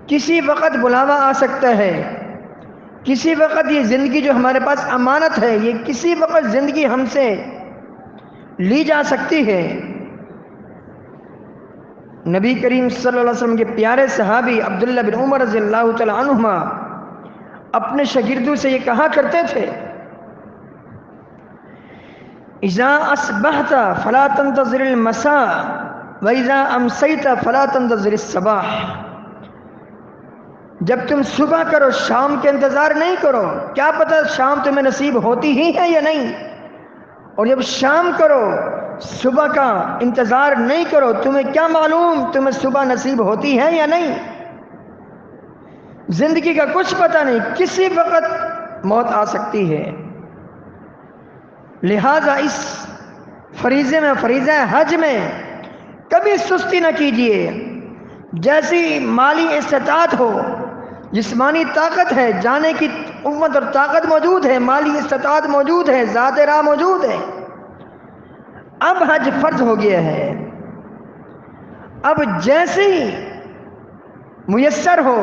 کسی وقت بلاوا آ سکتا ہے، کسی وقت یہ زندگی جو ہمارے پاس امانت ہے یہ کسی وقت زندگی ہم سے لی جا سکتی ہے۔ نبی کریم صلی اللہ علیہ وسلم کے پیارے صحابی عبداللہ بن عمر رضی اللہ تعالی عنہما اپنے شاگردوں سے یہ کہا کرتے تھے، اذا اصبحت فلا تنتظر المساء واذا امسیت فلا تنتظر الصباح، جب تم صبح کرو شام کے انتظار نہیں کرو، کیا پتہ شام تمہیں نصیب ہوتی ہی ہے یا نہیں، اور جب شام کرو صبح کا انتظار نہیں کرو، تمہیں کیا معلوم تمہیں صبح نصیب ہوتی ہے یا نہیں۔ زندگی کا کچھ پتہ نہیں، کسی وقت موت آ سکتی ہے۔ لہذا اس فریضے میں، فریضہ حج میں کبھی سستی نہ کیجیے۔ جیسی مالی استطاعت ہو، جسمانی طاقت ہے، جانے کی قوت اور طاقت موجود ہے، مالی استطاعت موجود ہے، ذات راہ موجود ہے، اب حج فرض ہو گیا ہے۔ اب جیسے ہی میسر ہو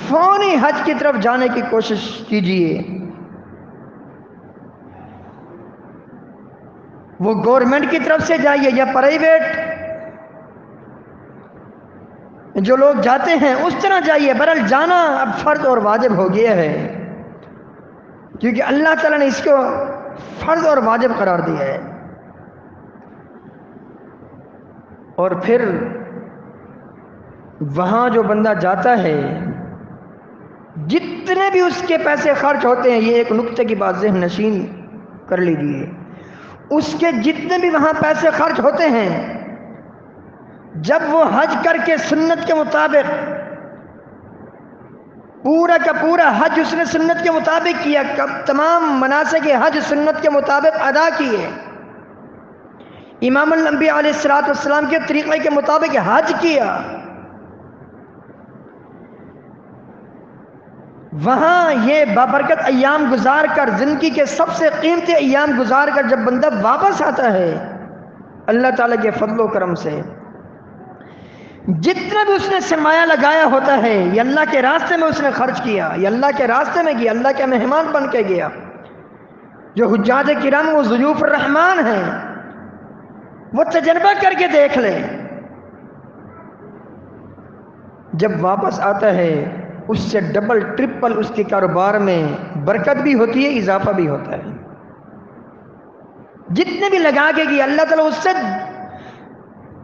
فوری حج کی طرف جانے کی کوشش کیجیے۔ وہ گورنمنٹ کی طرف سے جائیے یا پرائیویٹ جو لوگ جاتے ہیں اس طرح جائیے، برحال جانا اب فرض اور واجب ہو گیا ہے، کیونکہ اللہ تعالیٰ نے اس کو فرض اور واجب قرار دیا ہے۔ اور پھر وہاں جو بندہ جاتا ہے جتنے بھی اس کے پیسے خرچ ہوتے ہیں، یہ ایک نقطے کی بات ذہن نشین کر لیجیے، اس کے جتنے بھی وہاں پیسے خرچ ہوتے ہیں، جب وہ حج کر کے سنت کے مطابق پورا کا پورا حج اس نے سنت کے مطابق کیا، تمام مناسک حج سنت کے مطابق ادا کیے، امام الانبیاء علیہ السلام کے طریقے کے مطابق حج کیا، وہاں یہ بابرکت ایام گزار کر، زندگی کے سب سے قیمتی ایام گزار کر جب بندہ واپس آتا ہے اللہ تعالیٰ کے فضل و کرم سے، جتنا بھی اس نے سرمایہ لگایا ہوتا ہے یہ اللہ کے راستے میں اس نے خرچ کیا، یہ اللہ کے راستے میں گیا، اللہ کے مہمان بن کے گیا۔ جو حجاج کرام وہ ضیوف الرحمان ہیں، وہ تجربہ کر کے دیکھ لیں، جب واپس آتا ہے اس سے ڈبل ٹرپل اس کے کاروبار میں برکت بھی ہوتی ہے، اضافہ بھی ہوتا ہے۔ جتنے بھی لگا کے گیا اللہ تعالیٰ اس سے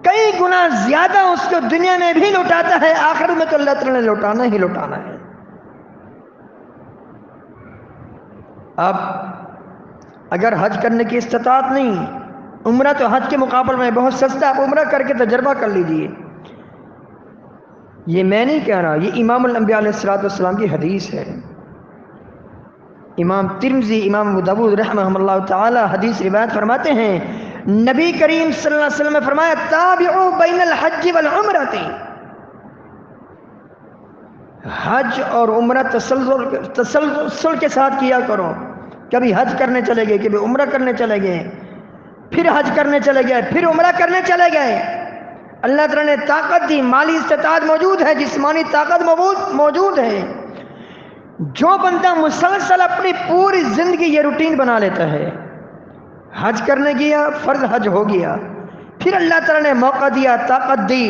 کئی گنا زیادہ اس کو دنیا میں بھی لوٹاتا ہے، آخر میں تو اللہ تعالیٰ نے لوٹانا ہی لوٹانا ہے۔ اب اگر حج کرنے کی استطاعت نہیں، عمرہ تو حج کے مقابلے میں بہت سستا، آپ عمرہ کر کے تجربہ کر لیجئے۔ یہ میں نہیں کہہ رہا، یہ امام الانبیاء علیہ السلام کی حدیث ہے۔ امام ترمذی، امام ابو داؤد رحمہ اللہ تعالی حدیث روایت فرماتے ہیں، نبی کریم صلی اللہ علیہ وسلم نے فرمایا، تابعوا بین الحج والعمرۃ، حج اور عمرہ تسلسل کے ساتھ کیا کرو، کبھی حج کرنے چلے گئے، کبھی عمرہ کرنے چلے گئے، پھر حج کرنے چلے گئے، پھر عمرہ کرنے چلے گئے۔ اللہ تعالیٰ نے طاقت دی، مالی استطاعت موجود ہے، جسمانی طاقت موجود ہے۔ جو بندہ مسلسل اپنی پوری زندگی یہ روٹین بنا لیتا ہے، حج کرنے گیا، فرض حج ہو گیا، پھر اللہ تعالیٰ نے موقع دیا، طاقت دی،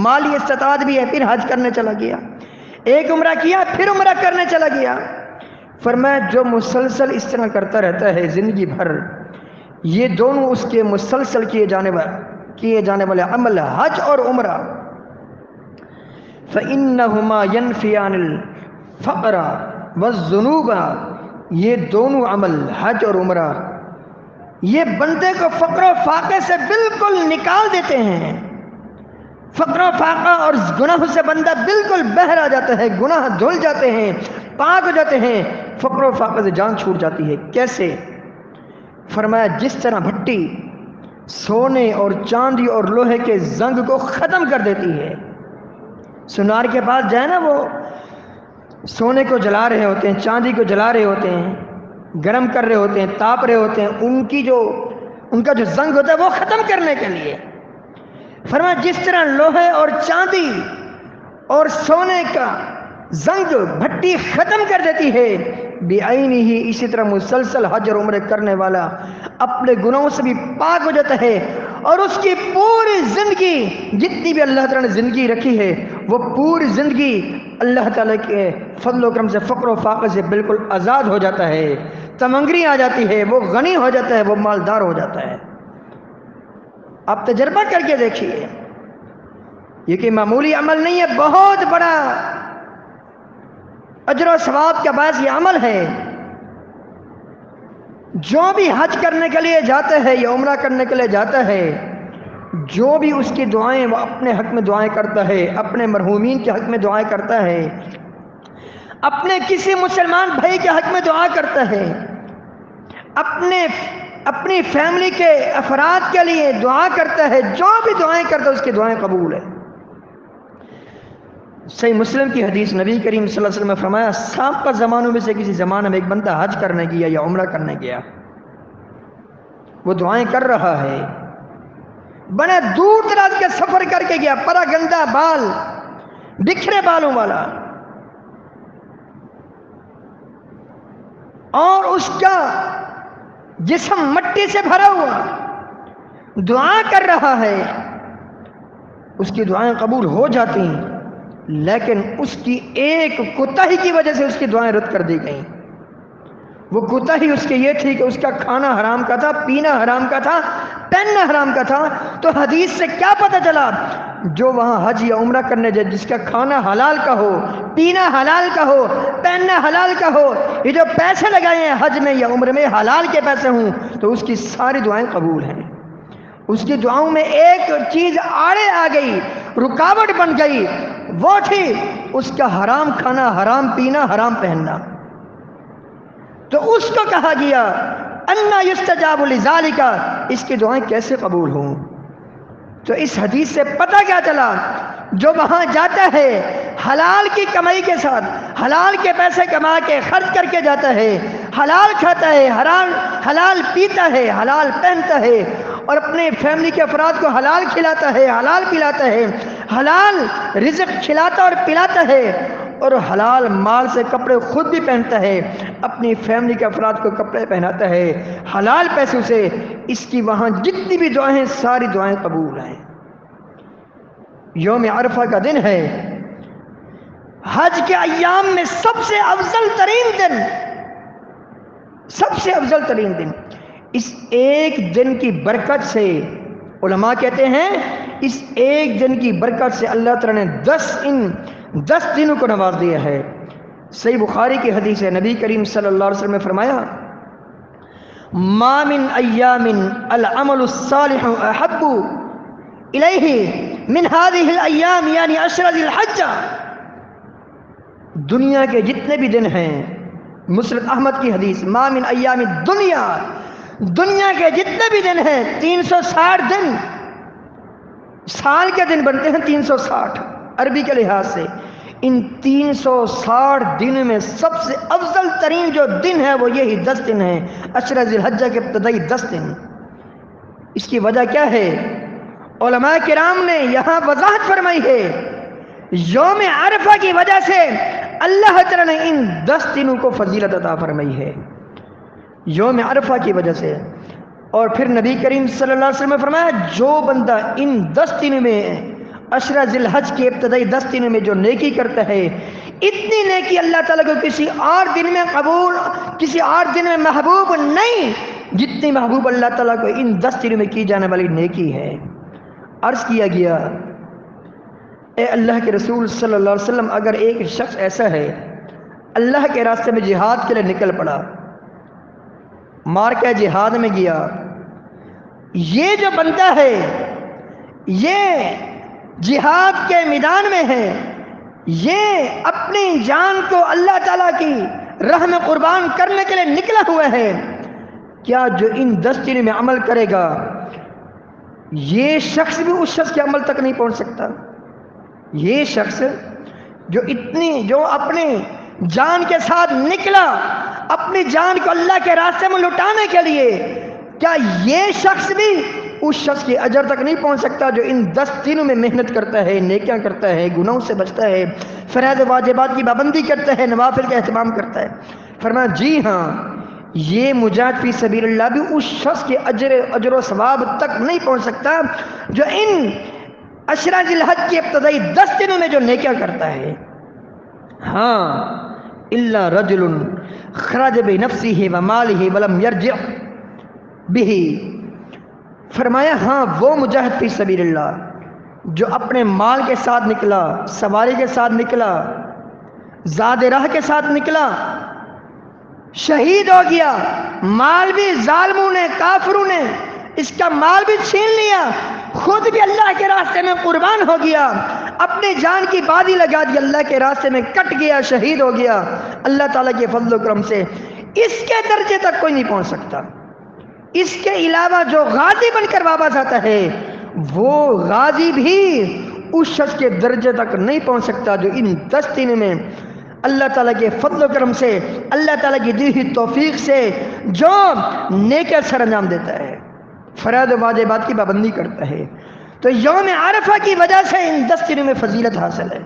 مالی استطاعت بھی ہے، پھر حج کرنے چلا گیا، ایک عمرہ کیا پھر عمرہ کرنے چلا گیا۔ فرمایا جو مسلسل اس طرح کرتا رہتا ہے زندگی بھر، یہ دونوں اس کے مسلسل کیے جانے والے عمل حج اور عمرہ، فَإِنَّهُمَا يَنْفِيَانِ الْفَقْرَ وَالذُّنُوبَ، یہ دونوں عمل حج اور عمرہ یہ بندے کو فقر و فاقے سے بالکل نکال دیتے ہیں۔ فقر و فاقہ اور گناہ سے بندہ بالکل بہر آ جاتا ہے، گناہ دھل جاتے ہیں، پاک ہو جاتے ہیں، فقر و فاقے سے جان چھوٹ جاتی ہے۔ کیسے؟ فرمایا جس طرح بھٹی سونے اور چاندی اور لوہے کے زنگ کو ختم کر دیتی ہے۔ سونار کے پاس جائے نا، وہ سونے کو جلا رہے ہوتے ہیں، چاندی کو جلا رہے ہوتے ہیں، گرم کر رہے ہوتے ہیں، تاپ رہے ہوتے ہیں، ان کا جو زنگ ہوتا ہے وہ ختم کرنے کے لیے۔ فرمایا جس طرح لوہے اور چاندی اور سونے کا زنگ بھٹی ختم کر دیتی ہے، بعینی ہی اسی طرح مسلسل حج اور عمرے کرنے والا اپنے گناہوں سے بھی پاک ہو جاتا ہے، اور اس کی پوری زندگی جتنی بھی اللہ تعالیٰ نے زندگی رکھی ہے وہ پوری زندگی اللہ تعالیٰ کے فضل و کرم سے فقر و فاقے سے بالکل آزاد ہو جاتا ہے، تمنگری آ جاتی ہے، وہ غنی ہو جاتا ہے، وہ مالدار ہو جاتا ہے۔ آپ تجربہ کر کے دیکھیے، یہ کہ معمولی عمل نہیں ہے، بہت بڑا اجر و ثواب کا باعث یہ عمل ہے۔ جو بھی حج کرنے کے لیے جاتا ہے یا عمرہ کرنے کے لیے جاتا ہے، جو بھی اس کی دعائیں وہ اپنے حق میں دعائیں کرتا ہے، اپنے مرحومین کے حق میں دعائیں کرتا ہے، اپنے کسی مسلمان بھائی کے حق میں دعا کرتا ہے، اپنی فیملی کے افراد کے لیے دعا کرتا ہے، جو بھی دعائیں کرتا ہے اس کی دعائیں قبول ہے۔ صحیح مسلم کی حدیث، نبی کریم صلی اللہ علیہ وسلم نے فرمایا، سابقہ زمانوں میں سے کسی زمانے میں ایک بندہ حج کرنے گیا یا عمرہ کرنے گیا، وہ دعائیں کر رہا ہے، بڑے دور دراز کے سفر کر کے گیا، پرا گندا بال، بکھرے بالوں والا، اور اس کا جسم مٹی سے بھرا ہوا، دعا کر رہا ہے، اس کی دعائیں قبول ہو جاتی ہیں، لیکن اس کی ایک کوتاہی کی وجہ سے اس کی دعائیں رد کر دی گئیں۔ وہ کوتاہی اس کی یہ تھی کہ اس کا کھانا حرام کا تھا، پینا حرام کا تھا، پہننا حرام کا تھا۔ تو حدیث سے کیا پتہ چلا؟ جو وہاں حج یا عمرہ کرنے جائے، جس کا کھانا حلال کا ہو، پینا حلال کا ہو، پہننا حلال کا ہو، یہ جو پیسے لگائے ہیں حج میں یا عمرے میں حلال کے پیسے ہوں، تو اس کی ساری دعائیں قبول ہیں۔ اس کی دعاؤں میں ایک چیز آڑے آ گئی، رکاوٹ بن گئی، وہ تھی اس کا حرام کھانا، حرام پینا، حرام پہننا۔ تو اس کو کہا گیا انا یستجاب لذالک، اس کی دعائیں کیسے قبول ہوں؟ تو اس حدیث سے پتہ کیا چلا؟ جو وہاں جاتا ہے حلال کی کمائی کے ساتھ، حلال کے پیسے کما کے خرچ کر کے جاتا ہے، حلال کھاتا ہے، حلال پیتا ہے، حلال پہنتا ہے، اور اپنے فیملی کے افراد کو حلال کھلاتا ہے، حلال پلاتا ہے، حلال رزق کھلاتا اور پلاتا ہے، اور حلال مال سے کپڑے خود بھی پہنتا ہے، اپنی فیملی کے افراد کو کپڑے پہناتا ہے حلال پیسوں سے، اس کی وہاں جتنی بھی دعائیں ساری دعائیں قبول ہیں۔ یوم عرفہ کا دن ہے، حج کے ایام میں سب سے افضل ترین دن، سب سے افضل ترین دن۔ اس ایک دن کی برکت سے علماء کہتے ہیں، اس ایک دن کی برکت سے اللہ تعالیٰ نے 10 دنوں کو نواز دیا ہے۔ صحیح بخاری کی حدیث ہے، نبی کریم صلی اللہ علیہ وسلم نے فرمایا، ما من ایام العمل الصالح احب الیہ من هذه الايام، یعنی 10 ذی الحجہ، دنیا کے جتنے بھی دن ہیں، مسند احمد کی حدیث، ما من ایام الدنیا، دنیا کے جتنے بھی دن ہیں، 360 دن، سال کے دن بنتے ہیں 360 عربی کے لحاظ سے، ان 360 دن میں سب سے افضل ترین جو دن ہے وہ یہی 10 دن ہیں، 10 ذی الحجہ کے ابتدائی 10 دن۔ اس کی وجہ کیا ہے؟ علماء کرام نے یہاں وضاحت فرمائی ہے، یوم عرفہ کی وجہ سے اللہ تعالیٰ نے ان 10 دنوں کو فضیلت عطا فرمائی ہے، یوم عرفہ کی وجہ سے۔ اور پھر نبی کریم صلی اللہ علیہ وسلم نے فرمایا، جو بندہ ان 10 دنوں میں 10 ذی الحج کے ابتدائی 10 دنوں میں جو نیکی کرتا ہے، اتنی نیکی اللہ تعالیٰ کو کسی اور دن میں قبول، کسی اور دن میں محبوب نہیں، جتنی محبوب اللہ تعالیٰ کو ان 10 دنوں میں کی جانے والی نیکی ہے۔ عرض کیا گیا، اے اللہ کے رسول صلی اللہ علیہ وسلم، اگر ایک شخص ایسا ہے اللہ کے راستے میں جہاد کے لیے نکل پڑا، مار کے جہاد میں گیا، یہ جو بندہ ہے یہ جہاد کے میدان میں ہے، یہ اپنی جان کو اللہ تعالیٰ کی راہ میں قربان کرنے کے لیے نکلا ہوا ہے، کیا جو ان 10 دنوں میں عمل کرے گا یہ شخص بھی اس شخص کے عمل تک نہیں پہنچ سکتا؟ یہ شخص جو اپنی جان کے ساتھ نکلا، اپنی جان کو اللہ کے راستے میں لٹانے کے لیے، کیا یہ شخص بھی اس شخص کے اجر تک نہیں پہنچ سکتا جو ان 10 دنوں میں محنت کرتا ہے، نیکیاں کرتا ہے، گناہوں سے بچتا ہے، فرائض واجبات کی پابندی کرتا ہے، نوافل کا اہتمام کرتا ہے۔ فرمایا جی ہاں، یہ مجاہد فی سبیل اللہ بھی اس شخص کے اجر و ثواب تک نہیں پہنچ سکتا جو ان عشرہ ذی الحج کے ابتدائی 10 دنوں میں جو نیکیاں کرتا ہے۔ ہاں الا رجل خرج بنفسه وماله ولم یرجع به، فرمایا ہاں وہ مجاہد فی سبیل اللہ جو اپنے مال کے ساتھ نکلا، سواری کے ساتھ نکلا، زاد راہ کے ساتھ نکلا، شہید ہو گیا، مال بھی ظالموں نے، کافروں نے اس کا مال بھی چھین لیا، خود بھی اللہ کے راستے میں قربان ہو گیا، اپنے جان کی بازی لگا دی، اللہ کے راستے میں کٹ گیا، شہید ہو گیا، اللہ تعالیٰ کے فضل و کرم سے اس کے درجے تک کوئی نہیں پہنچ سکتا۔ اس کے علاوہ جو غازی بن کر واپس آتا ہے وہ غازی بھی اس شخص کے درجے تک نہیں پہنچ سکتا جو ان 10 دنوں میں اللہ تعالیٰ کے فضل و کرم سے، اللہ تعالیٰ کی دی ہوئی توفیق سے جو نیکیاں سر انجام دیتا ہے، فرائض و واجبات کی پابندی کرتا ہے۔ تو یوم عرفہ کی وجہ سے ان 10 دنوں میں فضیلت حاصل ہے۔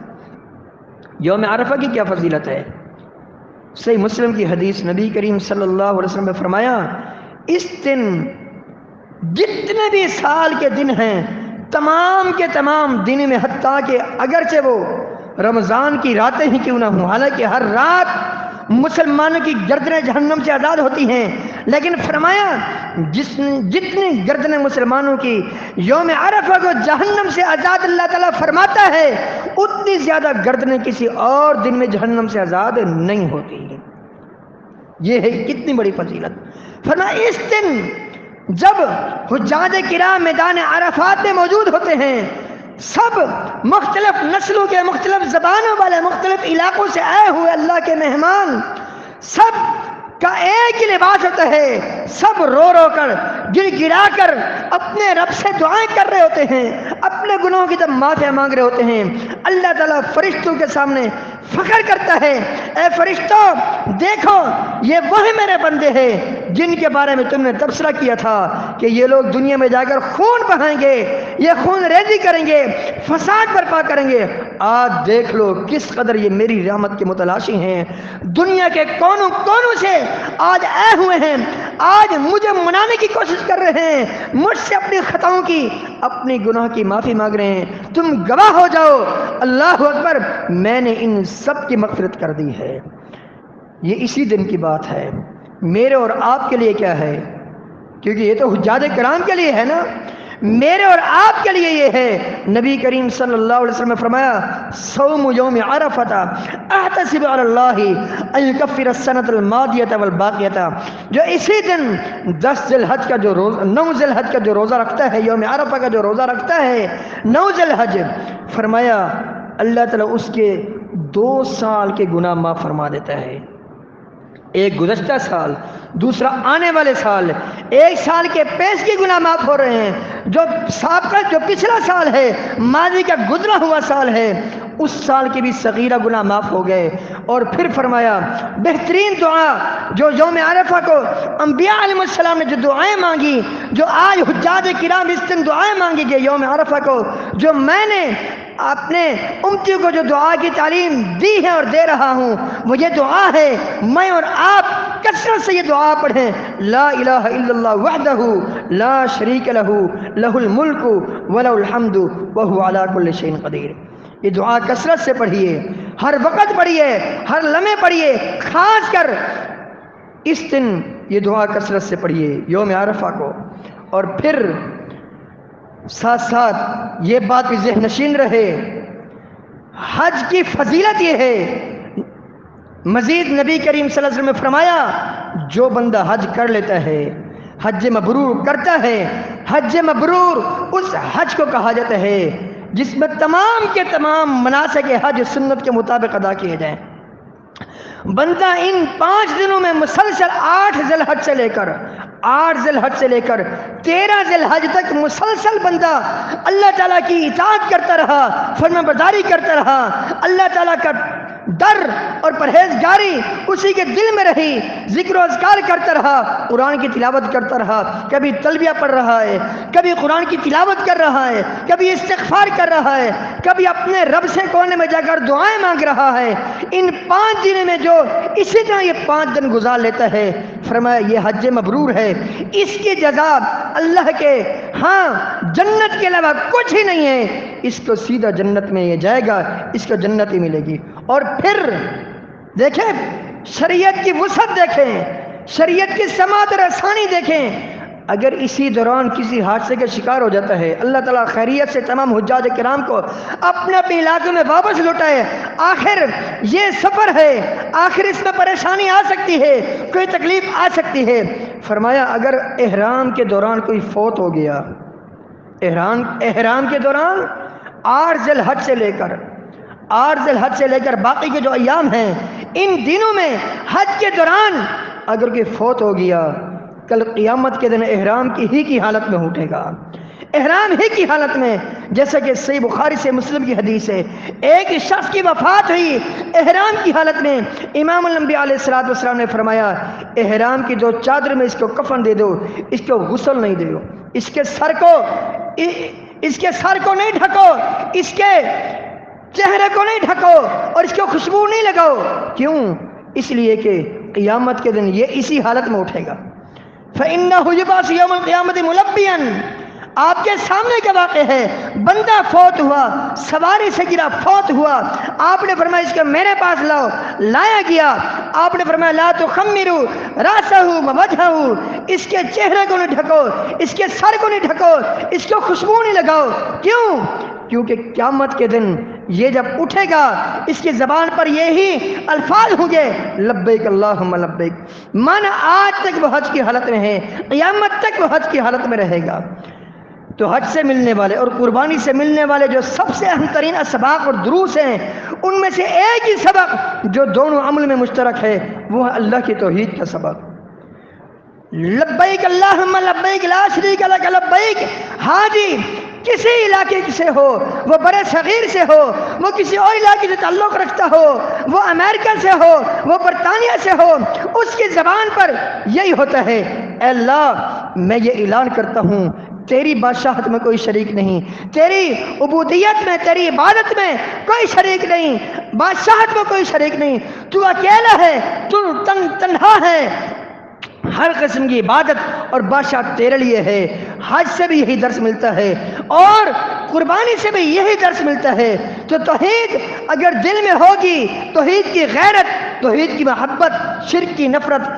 یوم عرفہ کی کیا فضیلت ہے؟ صحیح مسلم کی حدیث، نبی کریم صلی اللہ علیہ وسلم نے فرمایا اس دن جتنے بھی سال کے دن ہیں تمام کے تمام دن میں، حتیٰ کہ اگرچہ وہ رمضان کی راتیں ہی کیوں نہ ہوں، حالانکہ ہر رات مسلمانوں کی گردنیں جہنم سے آزاد ہوتی ہیں، لیکن فرمایا جتنی گردنیں مسلمانوں کی یوم عرفہ کو جہنم سے آزاد اللہ تعالیٰ فرماتا ہے اتنی زیادہ گردنیں کسی اور دن میں جہنم سے آزاد نہیں ہوتی۔ یہ ہے کتنی بڑی فضیلت۔ فرمایا اس دن جب حجاج کرام میدان عرفات میں موجود ہوتے ہیں، سب مختلف نسلوں کے، مختلف زبانوں والے، مختلف علاقوں سے آئے ہوئے اللہ کے مہمان، سب کا ایک ہی لباس ہوتا ہے، سب رو رو کر، گر گرا کر اپنے رب سے دعائیں کر رہے ہوتے ہیں، اپنے گناہوں کی طرف معافی مانگ رہے ہوتے ہیں۔ اللہ تعالیٰ فرشتوں کے سامنے فخر کرتا ہے، اے فرشتوں دیکھو یہ وہی میرے بندے ہیں جن کے بارے میں تم نے تبصرہ کیا تھا کہ یہ لوگ دنیا میں جا کر خون بہائیں گے، یہ خون ریزی کریں گے، فساد برپا کریں گے، آج دیکھ لو کس قدر یہ میری رحمت کے متلاشی ہیں، دنیا کے کونوں کونوں سے آج آئے ہوئے ہیں، آج مجھے منانے کی کوشش کر رہے ہیں، مجھ سے اپنی خطاؤں کی، اپنی گناہ کی معافی مانگ رہے ہیں، تم گواہ ہو جاؤ، اللہ اکبر، میں نے ان سب کی مغفرت کر دی ہے۔ یہ اسی دن کی بات ہے، میرے اور آپ کے لیے کیا ہے؟ کیونکہ یہ تو حجاج کرام کے لیے ہے نا، میرے اور آپ کے لیے یہ ہے۔ نبی کریم صلی اللہ علیہ وسلم نے فرمایا صوم یوم عرفہ احتسب علی اللہ ان یکفر السنۃ الماضیۃ والباقیۃ، جو اسی دن 10 ذی الحج کا جو روزہ، 9 ذی الحج کا جو روزہ رکھتا ہے، یوم عرفہ کا جو روزہ رکھتا ہے 9 ذی الحج، فرمایا اللہ تعالیٰ اس کے 2 سال کے گناہ معاف فرما دیتا ہے، ایک گزشتہ سال، دوسرا آنے والے سال، 1 سال کے پیش کے گناہ معاف ہو رہے ہیں، جو سابقہ، جو پچھلا سال ہے، ماضی کا گزرا ہوا سال ہے، اس سال کے بھی صغیرہ گناہ معاف ہو گئے۔ اور پھر فرمایا بہترین دعا جو یوم عرفہ کو انبیاء علیہ السلام نے جو دعائیں مانگی، جو آج حجاج کرام اس دن دعائیں مانگی گئے یوم عرفہ کو، جو میں نے اپنے امتیوں کو جو دعا کی تعلیم دی ہے اور دے رہا ہوں، وہ یہ دعا ہے، میں اور آپ کثرت سے یہ دعا پڑھیں، لا الہ الا اللہ وحدہ لا شریک لہ لہ الملک ولہ الحمد وہو علی کل شیء قدیر۔ یہ دعا کثرت سے پڑھیے، ہر وقت پڑھیے، ہر لمحے پڑھیے، خاص کر اس دن یہ دعا کثرت سے پڑھیے یوم عرفہ کو۔ اور پھر ساتھ ساتھ یہ بات بھی ذہن نشین رہے، حج کی فضیلت یہ ہے، مزید نبی کریم صلی اللہ علیہ وسلم نے فرمایا جو بندہ حج کر لیتا ہے، حج مبرور کرتا ہے، حج مبرور اس حج کو کہا جاتا ہے جس میں تمام کے تمام مناسک حج سنت کے مطابق ادا کیے جائیں۔ بندہ ان 5 دنوں میں مسلسل 8 ذی الحج سے لے کر 13 ذی الحج تک مسلسل بندہ اللہ تعالیٰ کی اطاعت کرتا رہا، فرما برداری کرتا رہا، اللہ تعالیٰ کا ڈر اور پرہیزگاری اسی کے دل میں رہی، ذکر و اذکار کرتا رہا، قرآن کی تلاوت کرتا رہا، کبھی تلبیہ پڑھ رہا ہے، کبھی قرآن کی تلاوت کر رہا ہے، کبھی استغفار کر رہا ہے، کبھی اپنے رب سے کونے میں جا کر دعائیں مانگ رہا ہے، ان 5 دنوں میں جو اسی طرح یہ 5 دن گزار لیتا ہے، فرمایا یہ حج مبرور ہے، اس کی جزا اللہ کے ہاں جنت کے علاوہ کچھ ہی نہیں ہے، اس کو سیدھا جنت میں یہ جائے گا، اس کو جنت ہی ملے گی۔ اور پھر دیکھیں شریعت کی وسعت، دیکھیں شریعت کی سماعت اور آسانی دیکھیں، اگر اسی دوران کسی حادثے کا شکار ہو جاتا ہے، اللہ تعالیٰ خیریت سے تمام حجاج کرام کو اپنے اپنے علاقوں میں واپس لوٹائے۔ آخر یہ سفر ہے، آخر اس میں پریشانی آ سکتی ہے، کوئی تکلیف آ سکتی ہے، فرمایا اگر احرام کے دوران کوئی فوت ہو گیا، احرام کے دوران 8 ذی الحج سے لے کر باقی کے جو ایام ہیں، ان دنوں میں حج کے دوران اگر کوئی فوت ہو گیا، کل قیامت کے دن احرام کی حالت میں اٹھے گا، احرام ہی کی حالت میں، جیسا کہ صحیح بخاری سے مسلم کی حدیث ہے، ایک شخص کی وفات ہوئی احرام کی حالت میں، امام الانبیاء علیہ السلام نے فرمایا احرام کی 2 چادر میں اس کو کفن دے دو، اس کو غسل نہیں دو، اس کے سر کو نہیں ڈھکو، اس کے چہرے کو نہیں ڈھکو، اور اس کو خوشبو نہیں لگاؤ۔ کیوں؟ اس لیے کہ قیامت کے دن یہ اسی حالت میں اٹھے گا۔ فَإِنَّهُ يُبْعَثُ يَوْمَ الْقِيَامَةِ مُلَبِّيًا، آپ کے سامنے کا واقع ہے، بندہ فوت ہوا، سواری سے گرا فوت ہوا، آپ نے فرمایا اس کو میرے پاس لاؤ، لایا گیا، آپ نے فرمایا لا تخمروا راسہ ووجہہ، اس کے چہرے کو نہیں ڈھکو، اس کے سر کو نہیں ڈھکو، اس کو خوشبو نہیں لگاؤ۔ کیوں؟ کیونکہ قیامت کے دن یہ جب اٹھے گا، اس کی زبان پر یہی الفاظ ہوں گے لبیک اللہم لبیک، من آج تک وہ حج کی حالت میں ہے، قیامت تک وہ حج کی حالت میں رہے گا۔ تو حج سے ملنے والے اور قربانی سے ملنے والے جو سب سے اہم ترین اسباق اور دروس ہیں، ان میں سے ایک ہی سبق جو دونوں عمل میں مشترک ہے، وہ ہے اللہ کی توحید کا سبق۔ لبیک اللہم لبیک لا شریک لک لبیک، حاجی کسی علاقے سے ہو، وہ بڑے صغیر سے ہو، وہ کسی اور علاقے سے تعلق رکھتا ہو، وہ امریکہ سے ہو، وہ برطانیہ سے ہو، اس کی زبان پر یہی ہوتا ہے اے اللہ میں یہ اعلان کرتا ہوں تیری بادشاہت میں کوئی شریک نہیں، تیری عبودیت میں، تیری عبادت میں کوئی شریک نہیں، بادشاہت میں کوئی شریک نہیں، تو اکیلا ہے، تو تنہا ہے، ہر قسم کی عبادت اور بادشاہ تیرے لیے ہے۔ حج سے بھی یہی درس ملتا ہے اور قربانی سے بھی یہی درس ملتا ہے۔ تو توحید اگر دل میں ہوگی، توحید کی غیرت، توحید کی محبت، شرک کی نفرت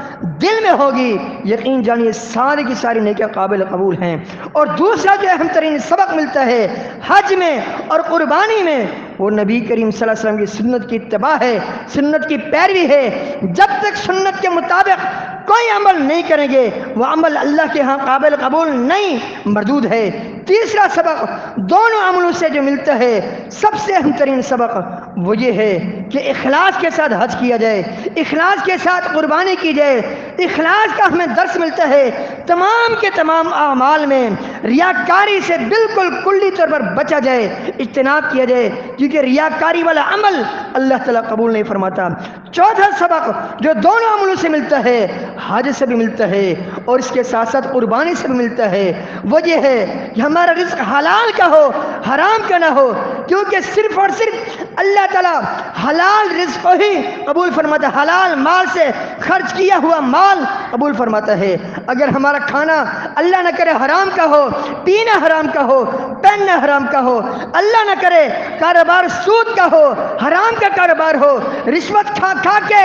دل میں ہوگی، یقین جانیے ساری کی ساری نیکیاں قابل قبول ہیں۔ اور دوسرا جو اہم ترین سبق ملتا ہے حج میں اور قربانی میں، وہ نبی کریم صلی اللہ علیہ وسلم کی سنت کی اتباع ہے، سنت کی پیروی ہے۔ جب تک سنت کے مطابق کوئی عمل نہیں کریں گے، وہ عمل اللہ کے ہاں قابل قبول نہیں، مردود ہے۔ تیسرا سبق دونوں عملوں سے جو ملتا ہے، سب سے اہم ترین سبق وہ یہ ہے کہ اخلاص کے ساتھ حج کیا جائے، اخلاص کے ساتھ قربانی کی جائے، اخلاص کا ہمیں درس ملتا ہے۔ تمام کے تمام اعمال میں ریاکاری سے بالکل کلی طور پر بچا جائے، اجتناب کیا جائے، کیونکہ ریاکاری والا عمل اللہ تعالیٰ قبول نہیں فرماتا۔ چوتھا سبق جو دونوں عملوں سے ملتا ہے، حج سے بھی ملتا ہے اور اس کے ساتھ ساتھ قربانی سے بھی ملتا ہے، وہ یہ ہے کہ ہمارا رزق حلال کا ہو، حرام کا نہ ہو، کیونکہ صرف اور صرف اللہ تعالیٰ حلال رزق کو ہی قبول فرماتا ہے، حلال مال سے خرچ کیا ہوا مال قبول فرماتا ہے۔ اگر ہمارا کھانا اللہ نہ کرے حرام کا ہو، پینا حرام کا ہو، پہننا حرام کا ہو، اللہ نہ کرے کاروبار سود کا ہو، حرام کا کاروبار ہو، رشوت کھا کھا کے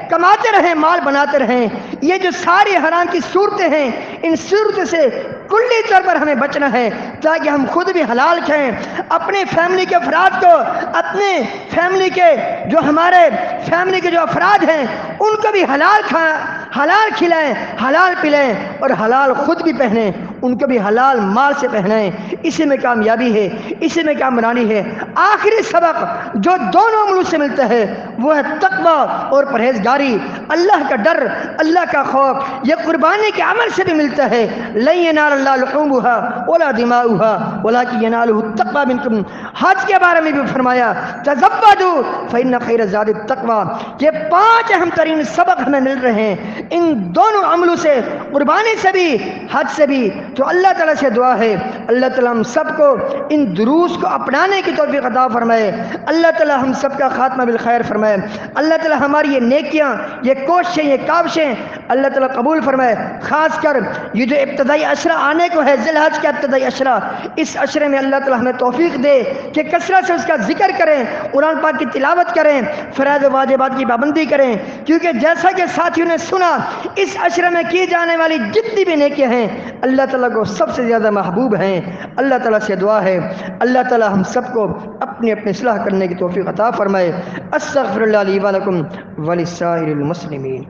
کماتے رہیں، مال بناتے رہیں، یہ جو ساری حرام کی صورتیں ہیں، ان صورتوں سے کلی طور پر ہمیں بچنا ہے تاکہ ہم خود بھی حلال کھائیں، اپنے فیملی کے افراد کو، اپنے فیملی کے جو ہمارے فیملی کے جو افراد ہیں ان کو بھی حلال کھلائیں، حلال پلائیں اور حلال خود بھی پہنیں، ان کو بھی حلال مال سے پہنائیں۔ اسی میں کامیابی ہے، اسی میں کامرانی ہے۔ آخری سبق جو دونوں عملوں سے ملتا ہے وہ ہے تقوی اور پرہیزگاری، اللہ کا ڈر، اللہ کا خوف۔ یہ قربانی کے عمل سے بھی ملتا ہے، لن ینال اللہ لحومها ولا دماؤها ولکن ینالہ التقوی منکم۔ حج کے بارے میں بھی فرمایا تزودوا فإن خیر الزاد التقوی۔ یہ 5 اہم ترین سبق ہمیں مل رہے ہیں ان دونوں عملوں سے، قربانی سے بھی حج سے بھی۔ تو اللہ تعالیٰ سے دعا ہے اللہ تعالیٰ ہم سب کو ان دروس کو اپنانے کی توفیق عطا فرمائے، اللہ تعالیٰ ہم سب کا خاتمہ بالخیر فرمائے، اللہ تعالیٰ ہماری یہ نیکیاں، یہ کوششیں، یہ کاوشیں اللہ تعالیٰ قبول فرمائے۔ خاص کر یہ جو ابتدائی عشرہ آنے کو ہے، ذی الحج کا ابتدائی عشرہ، اس عشرے میں اللہ تعالیٰ ہمیں توفیق دے کہ کثرت سے اس کا ذکر کریں، قرآن پاک کی تلاوت کریں، فرائض و واجبات کی پابندی کریں، کیونکہ جیسا کہ ساتھیوں نے سنا اس عشرے میں کی جانے والی جتنی بھی نیکیاں ہیں اللہ تعالیٰ کو سب سے زیادہ محبوب ہیں۔ اللہ تعالیٰ سے دعا ہے اللہ تعالیٰ ہم سب کو اپنی اصلاح کرنے کی توفیق عطا فرمائے۔ استغفر اللہ لی ولکم ولسائر المسلمین۔